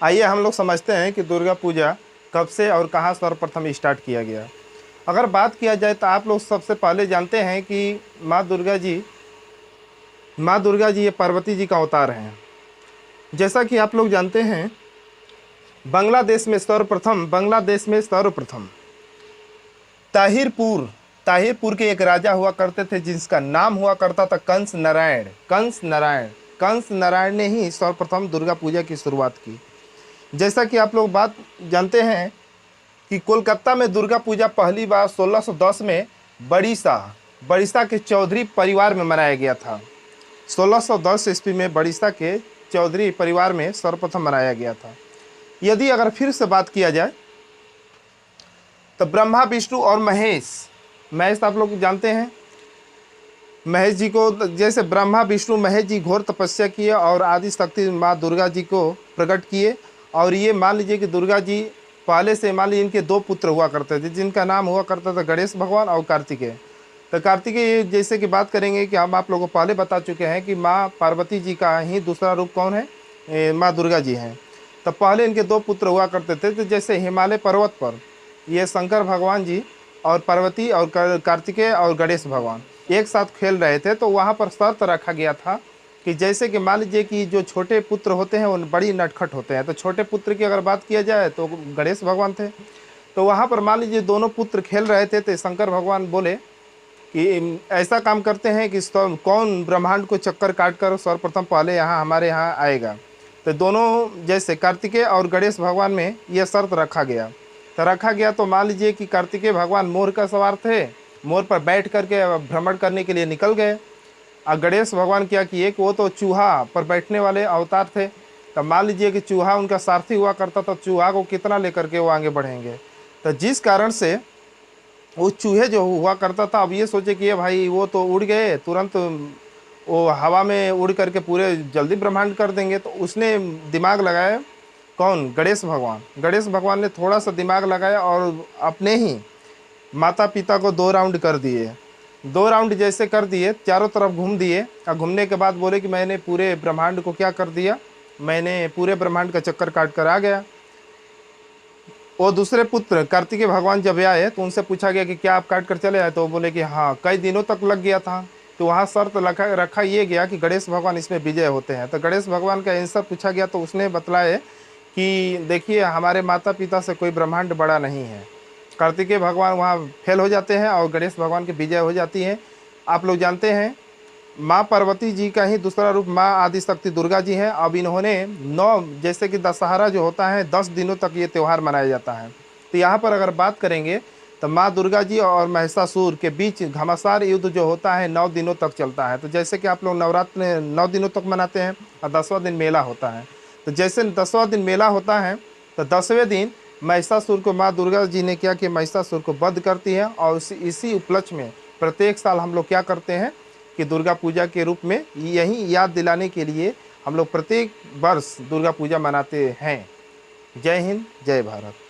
आइए हम लोग समझते हैं कि दुर्गा पूजा कब से और कहाँ सर्वप्रथम स्टार्ट किया गया। अगर बात किया जाए तो आप लोग सबसे पहले जानते हैं कि माँ दुर्गा जी ये पार्वती जी का अवतार हैं। जैसा कि आप लोग जानते हैं, बांग्लादेश में सर्वप्रथम ताहिरपुर के एक राजा हुआ करते थे जिसका नाम हुआ करता था कंस नारायण ने ही सर्वप्रथम दुर्गा पूजा की शुरुआत की। जैसा कि आप लोग बात जानते हैं कि कोलकाता में दुर्गा पूजा पहली बार 1610 में बड़ीसा के चौधरी परिवार में मनाया गया था। 1610 ईस्वी में बड़ीसा के चौधरी परिवार में सर्वप्रथम मनाया गया था। यदि अगर फिर से बात किया जाए तो ब्रह्मा विष्णु और महेश आप लोग जानते हैं। महेश जी को, जैसे ब्रह्मा विष्णु महेश जी घोर तपस्या किए और आदि शक्ति माँ दुर्गा जी को प्रकट किए। और ये मान लीजिए कि दुर्गा जी पहले से मान लीजिए इनके दो पुत्र हुआ करते थे जिनका नाम हुआ करता था गणेश भगवान और कार्तिकेय। तो कार्तिकेय जैसे कि बात करेंगे कि हम आप लोगों को पहले बता चुके हैं कि माँ पार्वती जी का ही दूसरा रूप कौन है, माँ दुर्गा जी हैं। तो पहले इनके दो पुत्र हुआ करते थे। तो जैसे हिमालय पर्वत पर ये शंकर भगवान जी और पार्वती और कार्तिकेय और गणेश भगवान एक साथ खेल रहे थे, तो वहाँ पर शर्त रखा गया था कि जैसे कि मान लीजिए कि जो छोटे पुत्र होते हैं वो बड़ी नटखट होते हैं। तो छोटे पुत्र की अगर बात किया जाए तो गणेश भगवान थे। तो वहाँ पर मान लीजिए दोनों पुत्र खेल रहे थे, तो शंकर भगवान बोले कि ऐसा काम करते हैं कि कौन ब्रह्मांड को चक्कर काट कर सर्वप्रथम पहले हमारे यहाँ आएगा। तो दोनों जैसे कार्तिकेय और गणेश भगवान में यह शर्त रखा गया। तो मान लीजिए कि कार्तिकेय भगवान मोर का सवार थे, मोर पर बैठ करके भ्रमण करने के लिए निकल गए। और गणेश भगवान क्या किए कि वो तो चूहा पर बैठने वाले अवतार थे। तो मान लीजिए कि चूहा उनका सारथी हुआ करता था, चूहा को कितना लेकर के वो आगे बढ़ेंगे। तो जिस कारण से वो चूहे जो हुआ करता था, अब ये सोचे कि ये भाई वो तो उड़ गए, तुरंत वो हवा में उड़ करके पूरे जल्दी ब्रह्मांड कर देंगे। तो उसने दिमाग लगाया, कौन, गणेश भगवान ने थोड़ा सा दिमाग लगाया और अपने ही माता पिता को 2 राउंड कर दिए। 2 राउंड जैसे कर दिए, चारों तरफ घूम दिए और घूमने के बाद बोले कि मैंने पूरे ब्रह्मांड को क्या कर दिया, मैंने पूरे ब्रह्मांड का चक्कर काट कर आ गया। वो दूसरे पुत्र कार्तिकेय भगवान जब आए तो उनसे पूछा गया कि क्या आप काट कर चले आए, तो वो बोले कि हाँ, कई दिनों तक लग गया था। तो वहाँ शर्त रखा ये गया कि गणेश भगवान इसमें विजय होते हैं। तो गणेश भगवान का आंसर पूछा गया तो उसने बतलाए कि देखिए हमारे माता पिता से कोई ब्रह्मांड बड़ा नहीं है। कार्तिकेय भगवान वहाँ फेल हो जाते हैं और गणेश भगवान की विजय हो जाती है। आप लोग जानते हैं माँ पार्वती जी का ही दूसरा रूप माँ आदिशक्ति दुर्गा जी हैं। अब इन्होंने 9, जैसे कि दशहरा जो होता है 10 दिनों तक ये त्यौहार मनाया जाता है। तो यहाँ पर अगर बात करेंगे तो माँ दुर्गा जी और महिषासुर के बीच घमासान युद्ध जो होता है 9 दिनों तक चलता है। तो जैसे कि आप लोग नवरात्र 9 दिनों तक मनाते हैं और 10वां दिन मेला होता है। तो जैसे 10वां दिन मेला होता है तो 10वें दिन महिषासुर को माँ दुर्गा जी ने क्या कि महिषासुर को वध करती है। और इसी उपलक्ष्य में प्रत्येक साल हम लोग क्या करते हैं कि दुर्गा पूजा के रूप में यही याद दिलाने के लिए हम लोग प्रत्येक वर्ष दुर्गा पूजा मनाते हैं। जय हिंद, जय भारत।